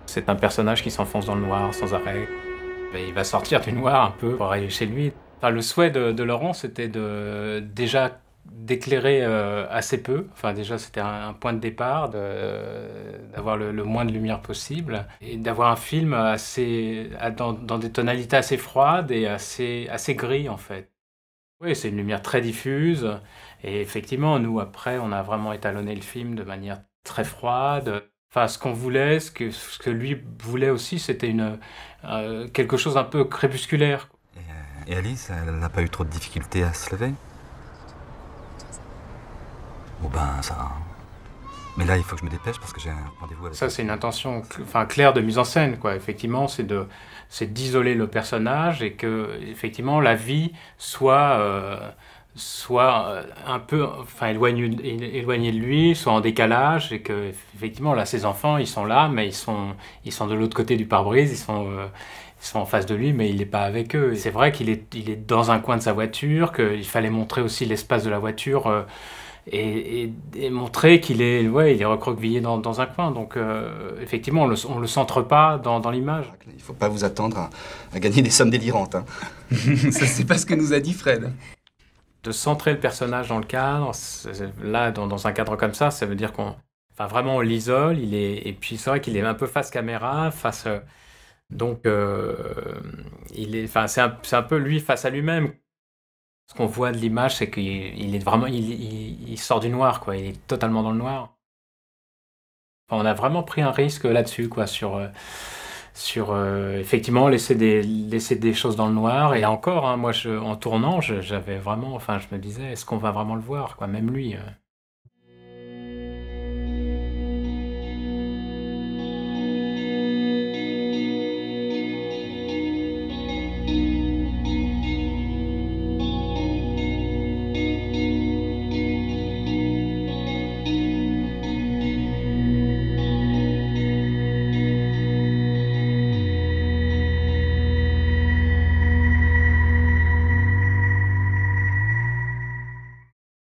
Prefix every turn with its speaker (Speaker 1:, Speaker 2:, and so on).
Speaker 1: C'est un personnage qui s'enfonce dans le noir sans arrêt. Et il va sortir du noir un peu pour aller chez lui. Enfin, le souhait de Laurent, c'était déjà d'éclairer assez peu. Enfin, déjà, c'était un point de départ, d'avoir le moins de lumière possible. Et d'avoir un film dans des tonalités assez froides et assez gris, en fait. Oui, c'est une lumière très diffuse. Et effectivement, nous, après, on a vraiment étalonné le film de manière très froide. Enfin, ce qu'on voulait, ce que lui voulait aussi, c'était quelque chose un peu crépusculaire.
Speaker 2: Et Alice, elle n'a pas eu trop de difficultés à se lever? Bon ben, ça... Mais là, il faut que je me dépêche parce que j'ai un rendez-vous avec...
Speaker 1: Ça, c'est une intention claire de mise en scène, quoi. Effectivement, c'est d'isoler le personnage et que, effectivement, la vie soit un peu, enfin, éloignée de lui, soit en décalage, et que, effectivement, là, ses enfants, ils sont là, mais ils sont de l'autre côté du pare-brise, ils sont en face de lui, mais il n'est pas avec eux. C'est vrai il est dans un coin de sa voiture, qu'il fallait montrer aussi l'espace de la voiture, et montrer il est recroquevillé dans un coin. Donc, effectivement, on le centre pas dans l'image.
Speaker 3: Il ne faut pas vous attendre à gagner des sommes délirantes. Hein.
Speaker 4: Ça, c'est pas ce que nous a dit Fred.
Speaker 1: De centrer le personnage dans le cadre, là, dans un cadre comme ça veut dire enfin, vraiment, on l'isole, et puis c'est vrai qu'il est un peu face caméra, donc, enfin, c'est un peu lui face à lui-même. Ce qu'on voit de l'image, c'est qu'il est vraiment, il sort du noir, quoi, il est totalement dans le noir. Enfin, on a vraiment pris un risque là-dessus, quoi, sur effectivement laisser des choses dans le noir. Et encore, hein, moi, en tournant, j'avais vraiment, enfin, je me disais, est-ce qu'on va vraiment le voir, quoi, même lui.